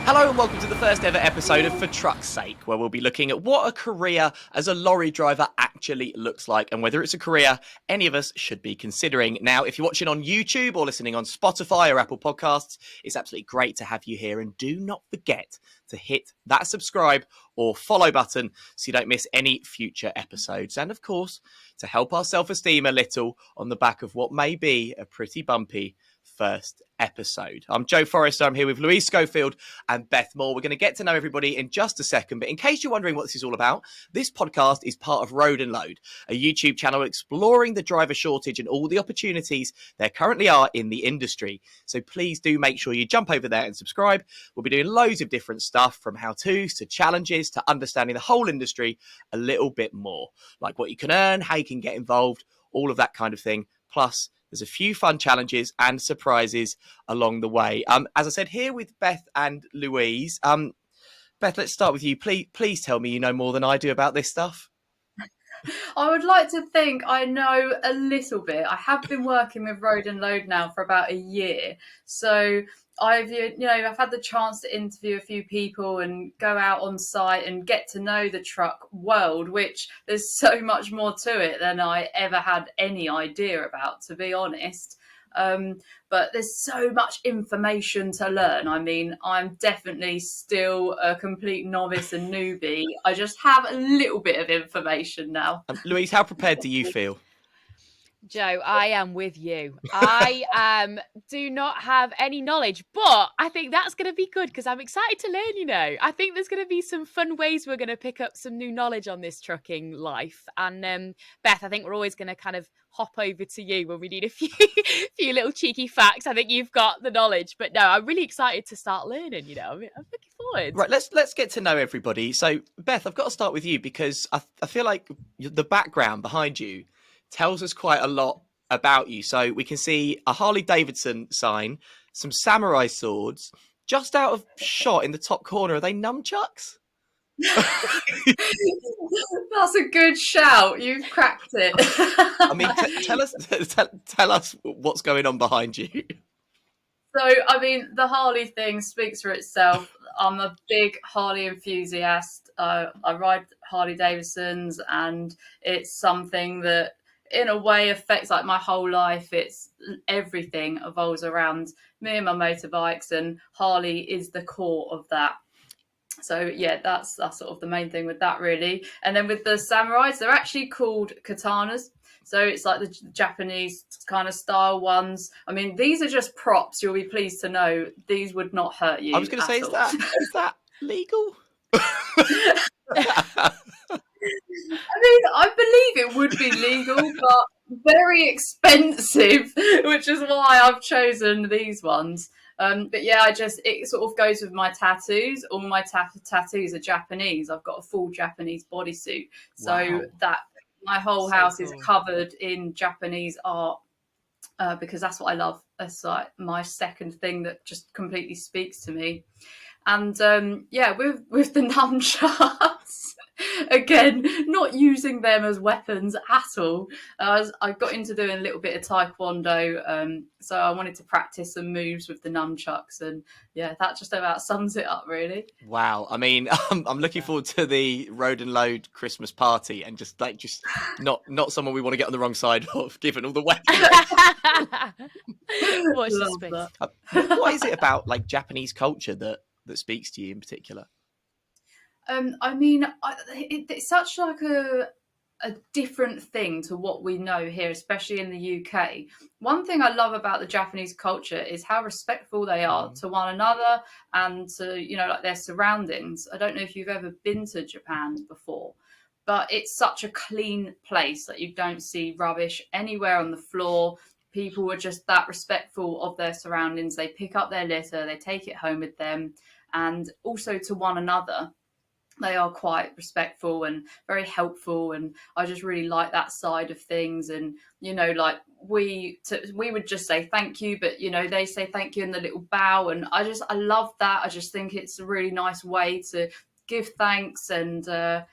Hello and welcome to the first ever episode of For Truck's Sake, where we'll be looking at what a career as a lorry driver actually looks like and whether it's a career any of us should be considering. Now, if you're watching on YouTube or listening on Spotify or Apple Podcasts, it's absolutely great to have you here, and do not forget to hit that subscribe or follow button so you don't miss any future episodes. And of course, to help our self-esteem a little on the back of what may be a pretty bumpy first episode. I'm Joe Forrester. I'm here with Louise Schofield and Beth Moore. We're going to get to know everybody in just a second, but in case you're wondering what this is all about, this podcast is part of Road and Load, a YouTube channel exploring the driver shortage and all the opportunities there currently are in the industry. So please do make sure you jump over there and subscribe. We'll be doing loads of different stuff, from how-tos to challenges to understanding the whole industry a little bit more, like what you can earn, how you can get involved, all of that kind of thing. Plus, there's a few fun challenges and surprises along the way. As I said, here with Beth and Louise. Beth, let's start with you. Please tell me you know more than I do about this stuff. I would like to think I know a little bit. I have been working with Road and Load now for about a year. So I've had the chance to interview a few people and go out on site and get to know the truck world, which there's so much more to it than I ever had any idea about, to be honest. But there's so much information to learn. I mean, I'm definitely still a complete novice and newbie. I just have a little bit of information now. Louise, how prepared do you feel? Joe, I am with you. I do not have any knowledge, but I think that's going to be good because I'm excited to learn, I think there's going to be some fun ways we're going to pick up some new knowledge on this trucking life. And Beth, I think we're always going to kind of hop over to you when we need a few little cheeky facts. I think you've got the knowledge, but no, I'm really excited to start learning, I'm looking forward. Right, let's get to know everybody. So, Beth, I've got to start with you because I feel like the background behind you tells us quite a lot about you. So we can see a Harley Davidson sign, some samurai swords, just out of shot in the top corner. Are they nunchucks? That's a good shout. You've cracked it. I mean, tell us what's going on behind you. So, I mean, the Harley thing speaks for itself. I'm a big Harley enthusiast. I ride Harley Davidsons, and it's something that in a way affects like my whole life. It's everything evolves around me and my motorbikes, and Harley is the core of that. So yeah, that's sort of the main thing with that, really. And then with the samurais, they're actually called katanas. So it's like the Japanese kind of style ones. I mean, these are just props. You'll be pleased to know these would not hurt you. I was going to say, is that legal? I mean, I believe it would be legal, but very expensive, which is why I've chosen these ones. But yeah, it sort of goes with my tattoos. All my tattoos are Japanese. I've got a full Japanese bodysuit. So Wow. that my whole house is covered in Japanese art because that's what I love. That's like my second thing that just completely speaks to me. And with the nunchucks, again, not using them as weapons at all. I got into doing a little bit of taekwondo, so I wanted to practice some moves with the nunchucks, and yeah, that just about sums it up, really. Wow. I mean, I'm looking forward to the Road and Load Christmas party, and just not someone we want to get on the wrong side of, given all the weapons. Watch this space. What is it about like Japanese culture that speaks to you in particular? I mean, it's such like a different thing to what we know here, especially in the UK. One thing I love about the Japanese culture is how respectful they are to one another and to, like their surroundings. I don't know if you've ever been to Japan before, but it's such a clean place that you don't see rubbish anywhere on the floor. People are just that respectful of their surroundings. They pick up their litter, they take it home with them, and also to one another. They are quite respectful and very helpful, and I just really like that side of things. And like we would just say thank you, but they say thank you in the little bow, and I love that. I just think it's a really nice way to give thanks, and I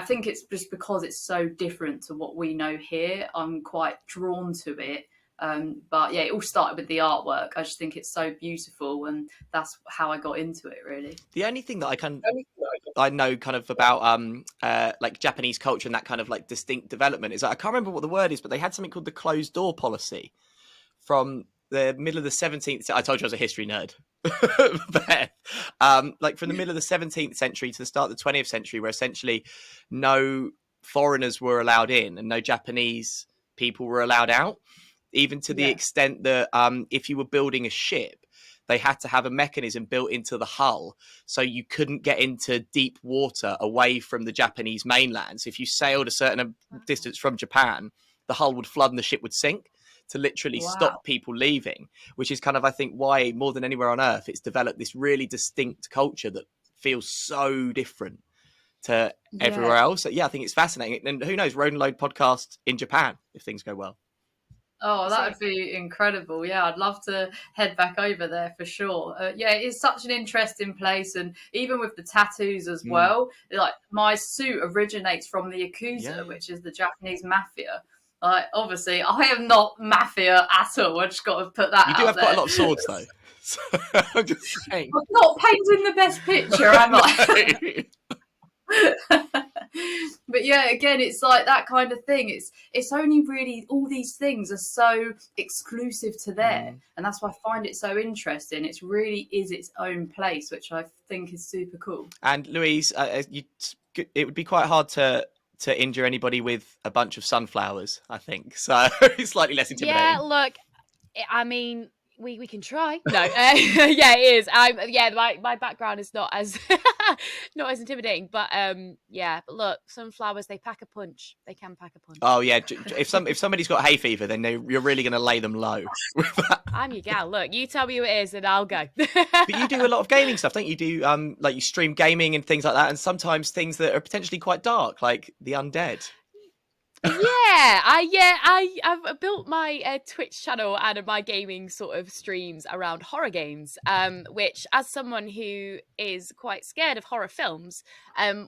think it's just because it's so different to what we know here. I'm quite drawn to it. But yeah, it all started with the artwork. I just think it's so beautiful, and that's how I got into it, really. The only thing that I know kind of about like Japanese culture and that kind of like distinct development is I can't remember what the word is, but they had something called the closed door policy from the middle of the 17th. I told you I was a history nerd. Beth. Like from the middle of the 17th century to the start of the 20th century, where essentially no foreigners were allowed in and no Japanese people were allowed out, even to the extent that if you were building a ship, they had to have a mechanism built into the hull so you couldn't get into deep water away from the Japanese mainland. So if you sailed a certain distance from Japan, the hull would flood and the ship would sink to literally stop people leaving, which is kind of, I think, why more than anywhere on earth, it's developed this really distinct culture that feels so different to everywhere else. So, yeah, I think it's fascinating. And who knows, Road and Load podcast in Japan if things go well. Oh, that would be incredible. Yeah, I'd love to head back over there for sure. Yeah, it's such an interesting place. And even with the tattoos as well, like my suit originates from the Yakuza, which is the Japanese mafia. Like, obviously, I am not mafia at all. I just got to put that out there. You do have quite a lot of swords, though. So, I'm just saying. I'm not painting the best picture, am I? But yeah, again, it's like that kind of thing. It's only really, all these things are so exclusive to there, and that's why I find it so interesting. It really is its own place, which I think is super cool. And Louise, it would be quite hard to injure anybody with a bunch of sunflowers, I think. So it's slightly less intimidating. Yeah, look, I mean, we can try. No, yeah, it is. My background is not as not as intimidating, but yeah. But look, sunflowers, they pack a punch. They can pack a punch. Oh yeah, if somebody's got hay fever, then you're really going to lay them low. I'm your gal. Look, you tell me who it is, and I'll go. But you do a lot of gaming stuff, don't you? Do like you stream gaming and things like that, and sometimes things that are potentially quite dark, like the undead. I've built my Twitch channel and my gaming sort of streams around horror games, which, as someone who is quite scared of horror films,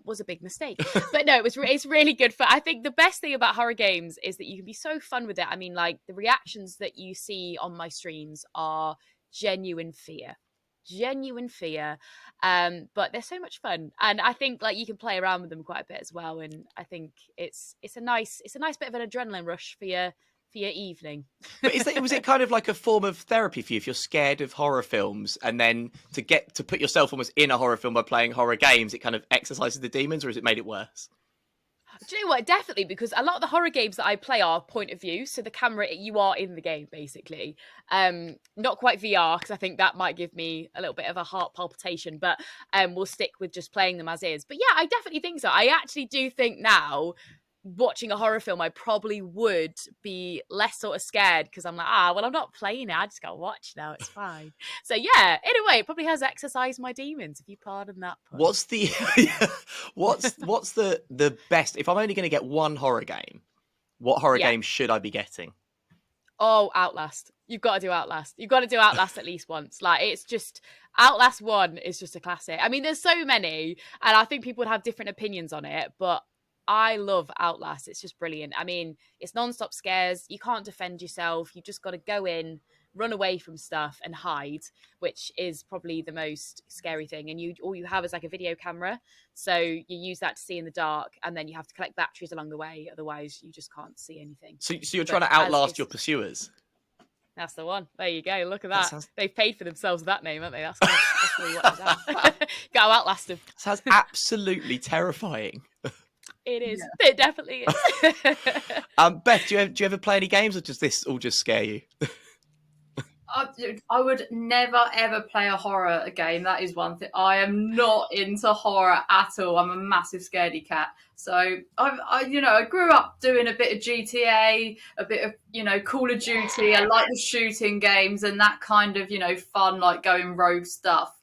was a big mistake. But no, it's really good fun. I think the best thing about horror games is that you can be so fun with it. I mean, like, the reactions that you see on my streams are genuine fear, but they're so much fun, and I think like you can play around with them quite a bit as well, and I think it's a nice bit of an adrenaline rush for your evening. But was it kind of like a form of therapy for you if you're scared of horror films, and then to put yourself almost in a horror film by playing horror games, it kind of exercises the demons, or has it made it worse? Do you know what? Definitely, because a lot of the horror games that I play are point of view, so the camera, you are in the game basically. Not quite VR, because I think that might give me a little bit of a heart palpitation, but we'll stick with just playing them as is. But yeah, I definitely think so. I actually do think now, watching a horror film, I probably would be less sort of scared, because I'm like, well, I'm not playing it, I just gotta watch now, it's fine. So yeah, in a way, it probably has exercised my demons, if you pardon that pun. What's the best, if I'm only going to get one horror game, what horror game should I be getting? Oh, Outlast. You've got to do Outlast. You've got to do Outlast at least once. Like, it's just, Outlast 1 is just a classic. I mean, there's so many, and I think people would have different opinions on it, but I love Outlast. It's just brilliant. I mean, it's non-stop scares. You can't defend yourself. You just got to go in, run away from stuff and hide, which is probably the most scary thing. And all you have is like a video camera. So you use that to see in the dark, and then you have to collect batteries along the way. Otherwise, you just can't see anything. So you're trying to outlast your pursuers? That's the one. There you go. Look at that. They've paid for themselves with that name, haven't they? That's really what it's at. Go outlast them. Sounds absolutely terrifying. It is. Yeah. It definitely is. Beth, do you ever play any games, or does this all just scare you? I would never ever play a horror game. That is one thing. I am not into horror at all. I'm a massive scaredy cat. So I grew up doing a bit of GTA, a bit of Call of Duty. I like the shooting games and that kind of fun, like going rogue stuff.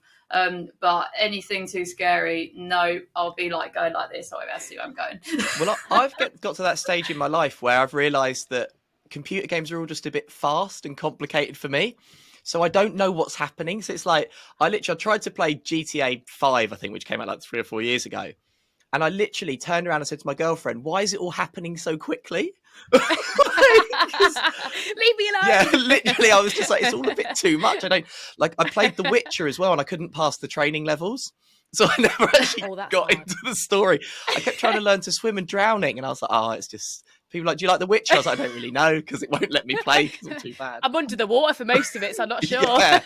But anything too scary, no, I'll be like going like this. I see where I'm going. Well, I've got to that stage in my life where I've realised that computer games are all just a bit fast and complicated for me. So I don't know what's happening. So it's like, I tried to play GTA 5, I think, which came out like 3 or 4 years ago. And I literally turned around and said to my girlfriend, why is it all happening so quickly? Leave me alone. Yeah, literally, I was just like, it's all a bit too much. I played The Witcher as well, and I couldn't pass the training levels. So I never actually got into the story. I kept trying to learn to swim and drowning, and I was like, oh, it's just... People are like, do you like The Witcher? I was like, I don't really know, because it won't let me play because I'm too bad. I'm under the water for most of it, so I'm not sure. Yeah.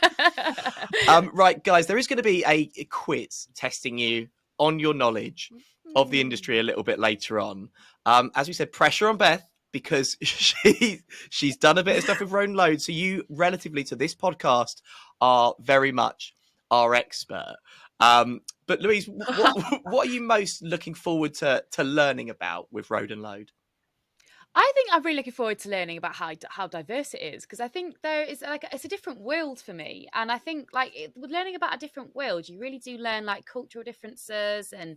Right, guys, there is going to be a quiz testing you on your knowledge of the industry a little bit later on. As we said, pressure on Beth, because she's done a bit of stuff with Road and Load, so you, relatively to this podcast, are very much our expert. But Louise, what are you most looking forward to learning about with Road and Load? I think I'm really looking forward to learning about how diverse it is, because I think it's a different world for me, and I think with learning about a different world, you really do learn like cultural differences and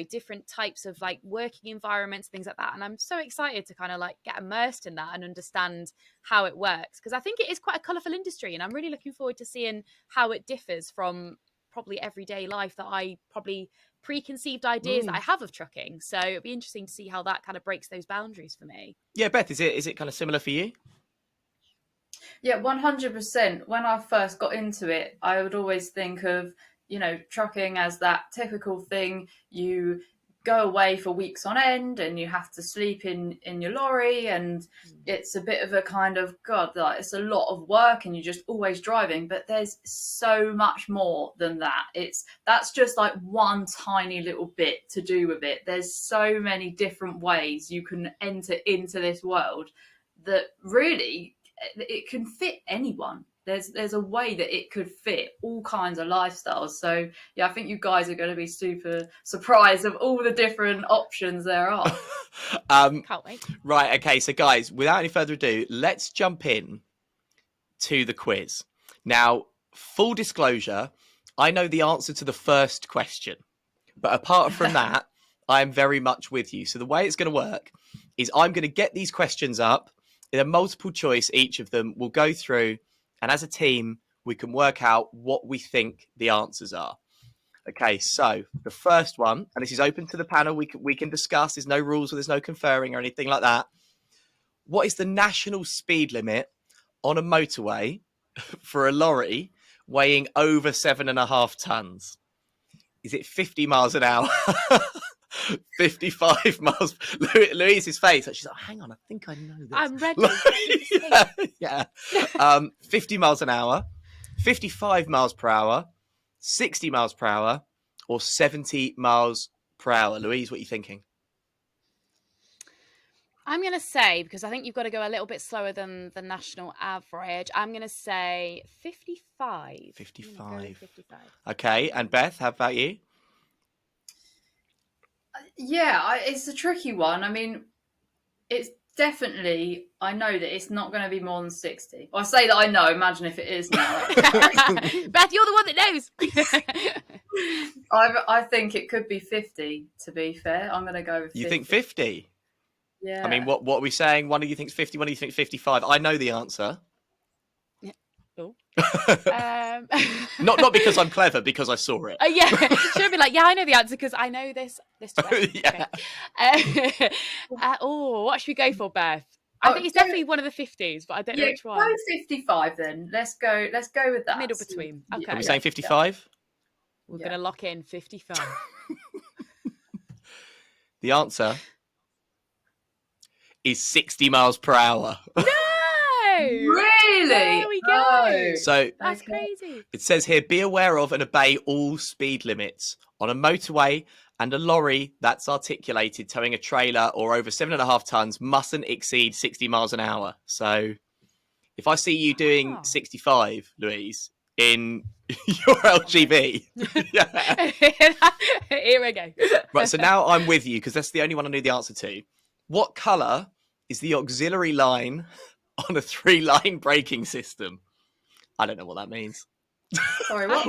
different types of like working environments, things like that. And I'm so excited to kind of like get immersed in that and understand how it works, because I think it is quite a colourful industry, and I'm really looking forward to seeing how it differs from probably everyday life that I probably preconceived ideas that I have of trucking. So it'd be interesting to see how that kind of breaks those boundaries for me. Yeah, Beth, is it kind of similar for you? Yeah, 100%. When I first got into it, I would always think of, trucking as that typical thing. You go away for weeks on end and you have to sleep in your lorry, and it's a bit of a kind of, it's a lot of work and you're just always driving. But there's so much more than that. That's just like one tiny little bit to do with it. There's so many different ways you can enter into this world that really it can fit anyone. There's a way that it could fit all kinds of lifestyles. So yeah, I think you guys are going to be super surprised of all the different options there are. Can't wait. Right, okay, so guys, without any further ado, let's jump in to the quiz. Now, full disclosure, I know the answer to the first question, but apart from that, I'm very much with you. So the way it's going to work is I'm going to get these questions up in a multiple choice. Each of them will go through, and as a team, we can work out what we think the answers are. Okay, so the first one, and this is open to the panel, we can discuss. There's no rules or there's no conferring or anything like that. What is the national speed limit on a motorway for a lorry weighing over 7.5 tons? Is it 50 miles an hour? 55 miles. Louise's face, she's like, hang on, I think I know this. I'm ready. Yeah. 50 miles an hour, 55 miles per hour, 60 miles per hour, or 70 miles per hour. Louise, what are you thinking? I'm going to say, because I think you've got to go a little bit slower than the national average, I'm going to say 55. 55. 55. Okay, and Beth, how about you? Yeah, it's a tricky one. I mean, it's definitely, I know that it's not going to be more than 60. Well, I say that I know, imagine if it is now. Beth, you're the one that knows. I think it could be 50, to be fair. I'm going to go with 50. You think 50? Yeah. I mean, what are we saying? One of you thinks 50, one of you thinks 55. I know the answer. Oh. Not because I'm clever, because I saw it. Yeah, should be like, yeah, I know the answer because I know this. Yeah. Okay. What should we go for, Beth? I think it's definitely one of the 50s, but I don't know which one. Go 55 then. Let's go with that. Middle between. Okay. Are we saying 55? We're going to lock in 55. The answer is 60 miles per hour. No! Really? There we go. Oh. So that's crazy. It says here, be aware of and obey all speed limits on a motorway, and a lorry that's articulated towing a trailer or over 7.5 tons mustn't exceed 60 miles an hour. So if I see you doing 65, Louise, in your LGV. Yeah. Here we go. Right, so now I'm with you because that's the only one I knew the answer to. What colour is the auxiliary line on a 3-line braking system? I don't know what that means. Sorry, what?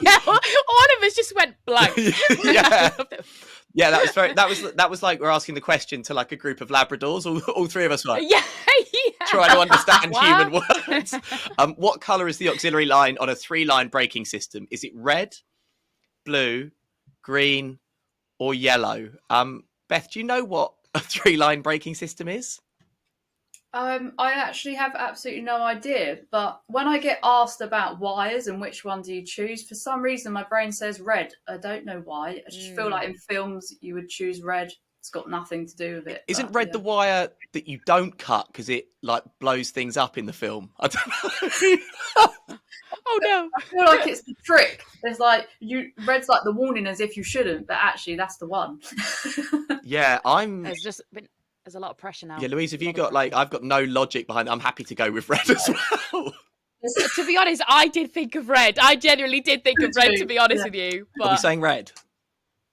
Yeah, all of us just went blank. Yeah, that was like we're asking the question to like a group of Labradors. All three of us were trying to understand human words. What colour is the auxiliary line on a 3-line braking system? Is it red, blue, green, or yellow? Beth, do you know what a 3-line braking system is? I actually have absolutely no idea, but when I get asked about wires and which one do you choose, for some reason my brain says red. I don't know why. I just feel like in films you would choose red. It's got nothing to do with it. Isn't red the wire that you don't cut because it like blows things up in the film? I don't know. Oh no! I feel like it's the trick. There's like red's like the warning as if you shouldn't, but actually that's the one. Yeah, There's a lot of pressure now. Yeah, Louise, have you got like? I've got no logic behind it. I'm happy to go with red as well. To be honest, I did think of red. I genuinely did think of red, to be honest with you. But Are we saying red?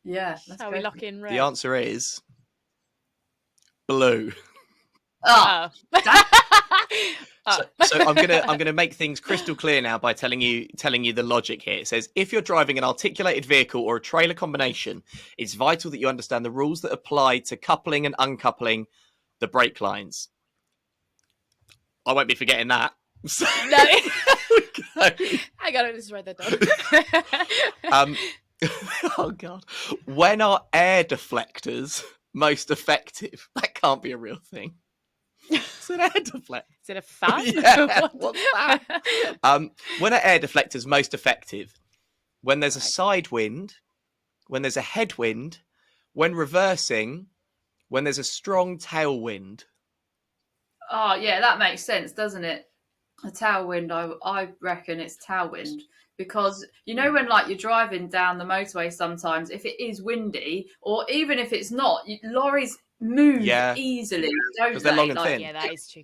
Yeah. Shall we lock in red? The answer is blue. Oh. So I'm gonna make things crystal clear now by telling you the logic here. It says if you're driving an articulated vehicle or a trailer combination, it's vital that you understand the rules that apply to coupling and uncoupling the brake lines. I won't be forgetting that. So, No. I got to just write that down. Oh god. When are air deflectors most effective? That can't be a real thing. It's an air deflector. Is it a fan? Yeah, what's that? When are air deflectors most effective? When there's a side wind, when there's a headwind, when reversing, when there's a strong tailwind. Oh, yeah, that makes sense, doesn't it? A tailwind, I reckon it's tailwind. Because, you know, when like you're driving down the motorway sometimes, if it is windy, or even if it's not, lorries move easily, don't because they're long and thin. Yeah, that is true.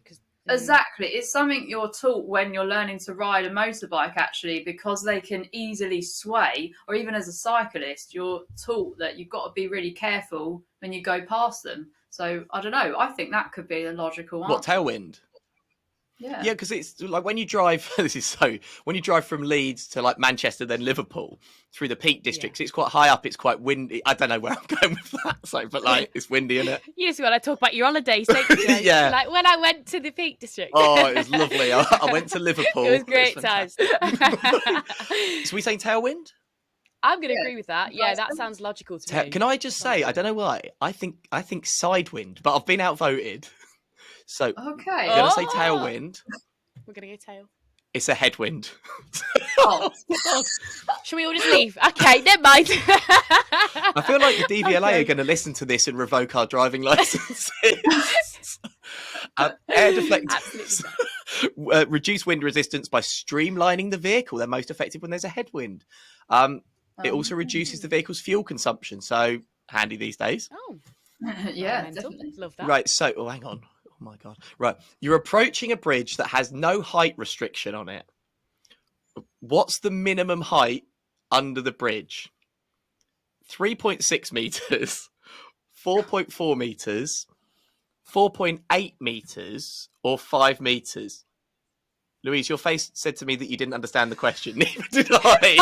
Exactly. It's something you're taught when you're learning to ride a motorbike, actually, because they can easily sway, or even as a cyclist, you're taught that you've got to be really careful when you go past them. So, I don't know. I think that could be a logical answer. What, tailwind? Yeah. Yeah, because it's like when you drive, when you drive from Leeds to like Manchester, then Liverpool through the Peak Districts, it's quite high up, it's quite windy. I don't know where I'm going with that, but like it's windy, isn't it? You just want to talk about your holidays, don't you? Yeah. Like when I went to the Peak District. Oh, it was lovely. I went to Liverpool. It was great times. So we saying tailwind? I'm going to agree with that. Yeah, that sounds logical to me. Can I just say, I don't know why, I think sidewind, but I've been outvoted. So Okay. I'm going to say tailwind. We're going to go tail. It's a headwind. Oh. Should we all just leave? Okay, never mind. I feel like the DVLA are going to listen to this and revoke our driving licenses. Air deflectors reduce wind resistance by streamlining the vehicle. They're most effective when there's a headwind. It also reduces the vehicle's fuel consumption. So handy these days. Oh, yeah, definitely. Love that. Right. So, hang on. Oh my God. Right. You're approaching a bridge that has no height restriction on it. What's the minimum height under the bridge? 3.6 meters, 4.4 meters, 4.8 meters, or 5 meters? Louise, your face said to me that you didn't understand the question. Neither did I.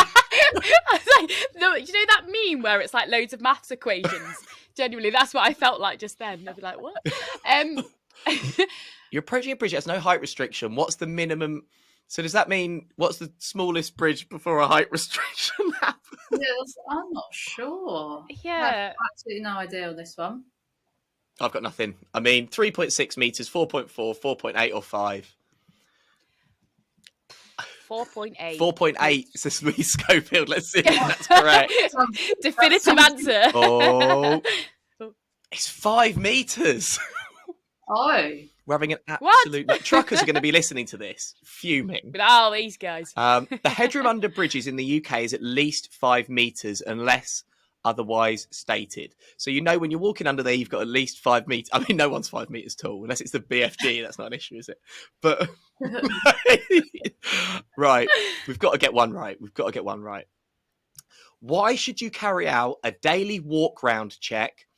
I was like, no, you know that meme where it's like loads of maths equations? Genuinely, that's what I felt like just then. I'd be like, what? You're approaching a bridge that has no height restriction. What's the minimum? So does that mean what's the smallest bridge before a height restriction happens? Yes, I'm not sure. Yeah. I have absolutely no idea on this one. I've got nothing. I mean, 3.6 meters, 4.4, 4.8, or 5. 4.8. 4.8 says Louise Schofield. Let's see if that's correct. Definitive answer. Oh, it's 5 meters. Oh. We're having an absolute... Like, truckers are going to be listening to this, fuming. With all these guys. The headroom under bridges in the UK is at least 5 meters unless otherwise stated. So you know when you're walking under there, you've got at least 5 meters. I mean, no one's 5 meters tall, unless it's the BFG. That's not an issue, is it? But... Right. We've got to get one right. Why should you carry out a daily walk round check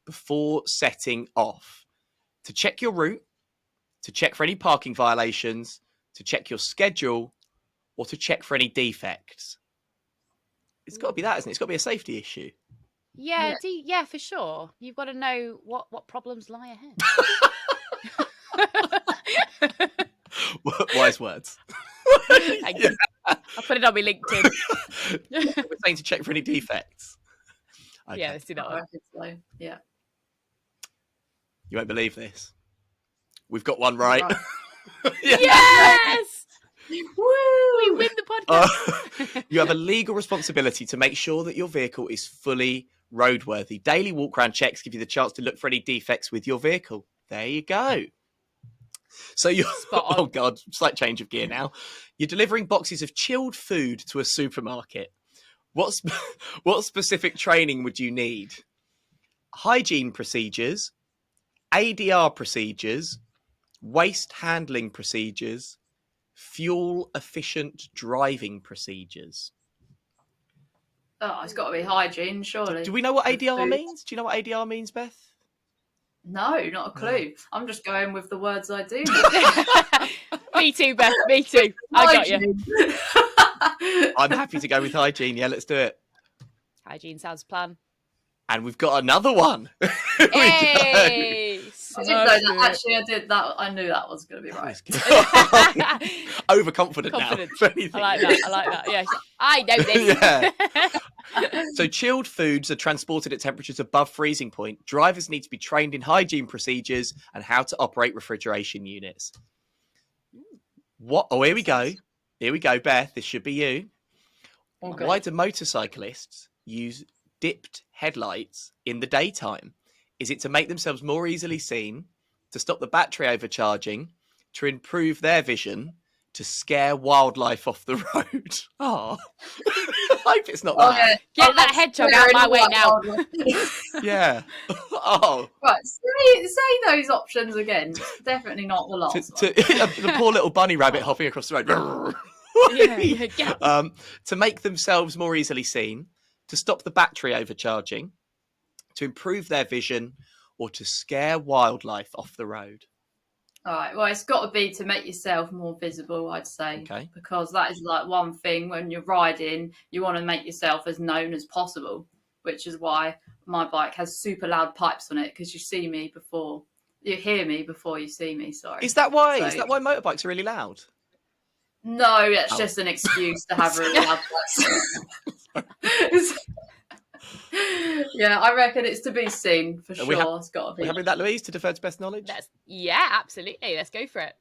before setting off? To check your route, to check for any parking violations, to check your schedule, or to check for any defects? It's got to be that, isn't it? It's got to be a safety issue. Yeah, yeah, for sure. You've got to know what problems lie ahead. Wise words. Thank you. I'll put it on my LinkedIn. We're saying to check for any defects. Okay. Yeah, let's do that I one. reckon so. Yeah. You won't believe this. We've got one right. Yeah. Yes! Woo! We win the podcast. You have a legal responsibility to make sure that your vehicle is fully roadworthy. Daily walk-around checks give you the chance to look for any defects with your vehicle. There you go. So you're Spot on. oh god, slight change of gear now. You're delivering boxes of chilled food to a supermarket. What specific training would you need? Hygiene procedures, ADR procedures, waste handling procedures, fuel efficient driving procedures. Oh, it's got to be hygiene, surely. Do we know what With ADR food. means? Do you know what ADR means, Beth? No, not a clue. I'm just going with the words I do know. Me too, Beth. Me too. I got you. Hygiene. I'm happy to go with hygiene. Yeah, let's do it. Hygiene sounds plan. And we've got another one. Here we go. Hey! I didn't know that. Actually, I did that. I knew that was going to be right. Overconfident Confident. now. If anything. I like that. Yeah, I know this. Yeah. So chilled foods are transported at temperatures above freezing point. Drivers need to be trained in hygiene procedures and how to operate refrigeration units. What? Oh, here we go. Here we go, Beth. This should be you. Okay. Why do motorcyclists use dipped headlights in the daytime? Is it to make themselves more easily seen, to stop the battery overcharging, to improve their vision, to scare wildlife off the road? Oh, I hope it's not that. Okay. Get that hedgehog out of my way now. Yeah. Oh. Right, say those options again. Definitely not the last one. The poor little bunny rabbit hopping across the road. Yeah. To make themselves more easily seen, to stop the battery overcharging, to improve their vision, or to scare wildlife off the road. All right. Well, it's got to be to make yourself more visible, I'd say. Okay. Because that is like one thing when you're riding, you want to make yourself as known as possible, which is why my bike has super loud pipes on it, because you see me before you hear me before you see me. Sorry. Is that why? So- Is that why motorbikes are really loud? No, that's Oh. just an excuse to have really loud pipes. Yeah, I reckon it's to be seen for Are sure. we It's got to We're be. having that, Louise, to defer to best knowledge? Yeah, absolutely. Let's go for it.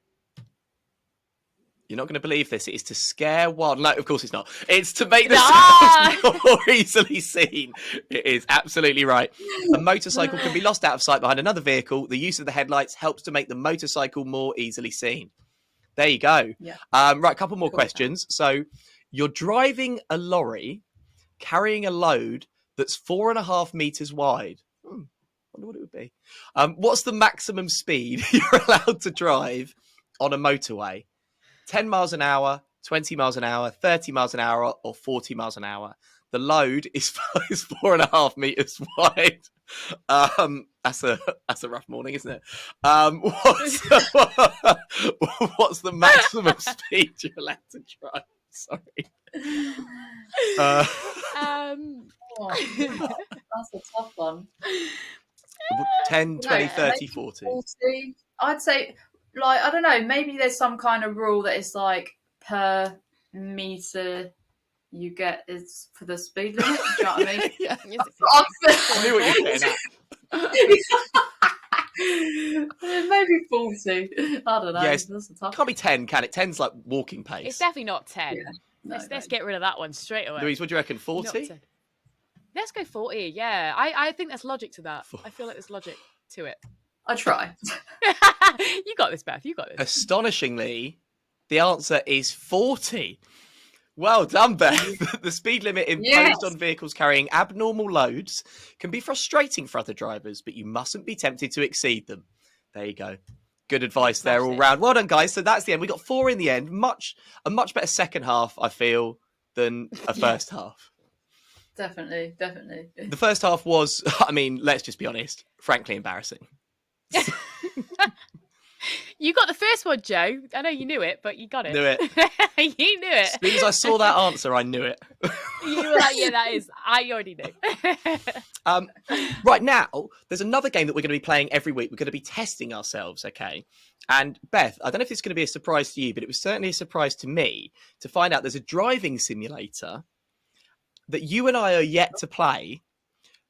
You're not going to believe this. It is to scare wild. No, of course it's not. It's to make Ah! themselves more easily seen. It is absolutely right. A motorcycle can be lost out of sight behind another vehicle. The use of the headlights helps to make the motorcycle more easily seen. There you go. Yeah. Right, a couple more Cool. questions. So you're driving a lorry carrying a load that's 4.5 meters wide. Wonder what it would be. What's the maximum speed you're allowed to drive on a motorway? 10 miles an hour, 20 miles an hour, 30 miles an hour, or 40 miles an hour. The load is 4.5 meters wide. That's a rough morning, isn't it? What's the maximum speed you're allowed to drive? Sorry. Oh, that's a tough one. 10, 20, 30, 40. 40. I'd say, like, I don't know, maybe there's some kind of rule that it's like per meter you get is for the speed limit. Do you know what I mean? Yeah. I knew what you were getting at. Maybe 40. I don't know. Yes. That's a tough Can't be 10, can it? 10's like walking pace. It's definitely not 10. Yeah. No, Let's get rid of that one straight away. Louise, what do you reckon? Not 40? 10. Let's go 40. Yeah, I think there's logic to that. I feel like there's logic to it. I try. You got this, Beth. You got this. Astonishingly, the answer is 40. Well done, Beth. The speed limit imposed Yes. on vehicles carrying abnormal loads can be frustrating for other drivers, but you mustn't be tempted to exceed them. There you go. Good advice there all round. Well done, guys. So that's the end. We got 4 in the end. A much better second half, I feel, than a first half. Definitely. The first half was, I mean, let's just be honest, frankly embarrassing. You got the first one, Joe. I know you knew it, but you got it. Knew it. You knew it. As soon as I saw that answer, I knew it. You were like, yeah, that is. I already knew. Right now, there's another game that we're going to be playing every week. We're going to be testing ourselves, okay? And Beth, I don't know if it's going to be a surprise to you, but it was certainly a surprise to me to find out there's a driving simulator that you and I are yet to play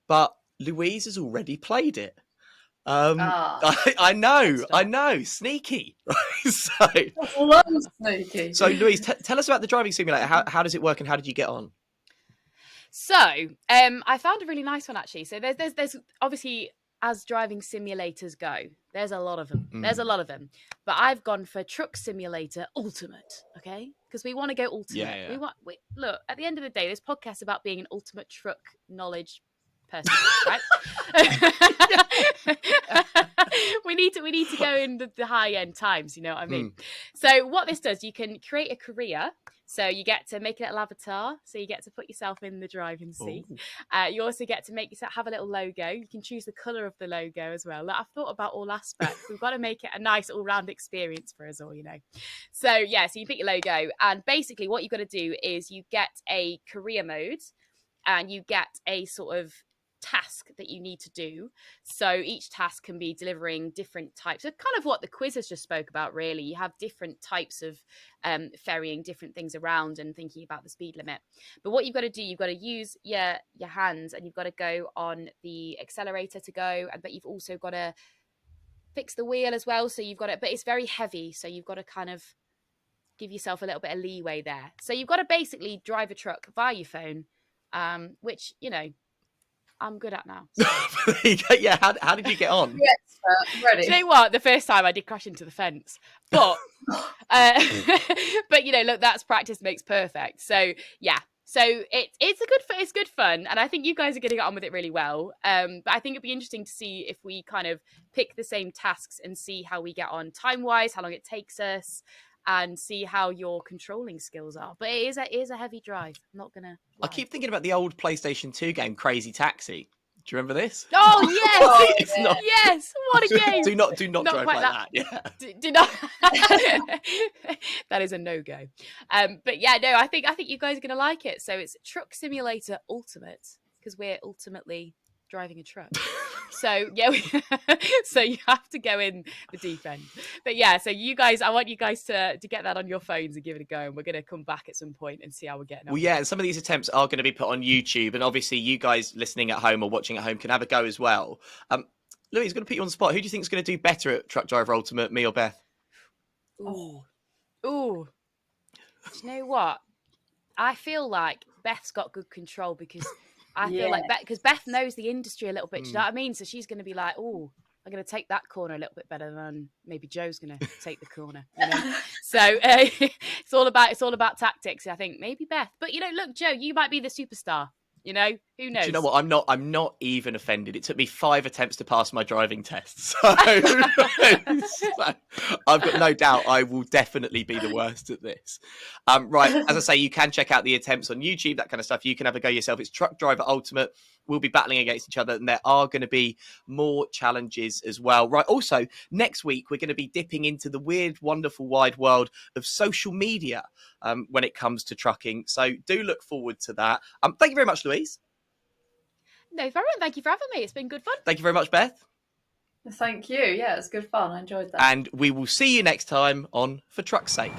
but Louise has already played it. Ah, I know, Good stuff. sneaky. sneaky. So Louise, tell us about the driving simulator. How does it work, and how did you get on? So, I found a really nice one actually. So there's obviously, as driving simulators go, there's a lot of them. There's a lot of them. But I've gone for Truck Simulator Ultimate, okay? Because we want to go ultimate. Yeah. Look, at the end of the day, this podcast is about being an ultimate truck knowledge person, right? we need to go in the high end times, you know what I mean? So what this does, you can create a career. So you get to make a little avatar. So you get to put yourself in the driving seat. You also get to make yourself have a little logo. You can choose the colour of the logo as well. Like, I've thought about all aspects. We've got to make it a nice all-round experience for us all, you know. So yeah, so you pick your logo, and basically what you've got to do is you get a career mode, and you get a sort of task that you need to do. So each task can be delivering different types of kind of what the quiz has just spoke about, really. You have different types of ferrying different things around and thinking about the speed limit. But what you've got to do, you've got to use your hands, and you've got to go on the accelerator to go, but you've also got to fix the wheel as well. So you've got it, but it's very heavy, so you've got to kind of give yourself a little bit of leeway there. So you've got to basically drive a truck via your phone, which, you know, I'm good at now. Yeah, how did you get on? Yes, ready. Do you know what? The first time I did crash into the fence, but but you know, look, that's practice makes perfect. So yeah, so it's good fun, and I think you guys are going to get on with it really well. But I think it'd be interesting to see if we kind of pick the same tasks and see how we get on time wise, how long it takes us, and see how your controlling skills are. But it is a heavy drive. I'm not gonna lie. I keep thinking about the old PlayStation 2 game Crazy Taxi. Do you remember this? Oh yes, It's not. yes, what a game! Do not drive quite like that. Yeah. Do not. That is a no-go. But yeah, no, I think you guys are gonna like it. So it's Truck Simulator Ultimate, because we're ultimately driving a truck. So yeah, so you have to go in the deep end. But yeah, so you guys, I want you guys to get that on your phones and give it a go, and we're going to come back at some point and see how we're getting on. Well, yeah, and some of these attempts are going to be put on YouTube, and obviously you guys listening at home or watching at home can have a go as well. Louis, going to put you on the spot. Who do you think is going to do better at Truck Driver Ultimate, me or Beth? Ooh. Do you know what? I feel like Beth's got good control, because I feel like Beth knows the industry a little bit. Do you know what I mean? So she's going to be like, oh, I'm going to take that corner a little bit better than maybe Joe's going to take the corner. You know? So it's all about tactics, I think. Maybe Beth. But, you know, look, Joe, you might be the superstar. You know, who knows? Do you know what? I'm not even offended. It took me 5 attempts to pass my driving test. So, so I've got no doubt I will definitely be the worst at this. Right. As I say, you can check out the attempts on YouTube, that kind of stuff. You can have a go yourself. It's Truck Driver Ultimate. We'll be battling against each other, and there are going to be more challenges as well. Right. Also, next week, we're going to be dipping into the weird, wonderful, wide world of social media when it comes to trucking. So do look forward to that. Thank you very much, Louise. No, very well. Thank you for having me. It's been good fun. Thank you very much, Beth. Thank you. Yeah, it's good fun. I enjoyed that. And we will see you next time on For Truck's Sake.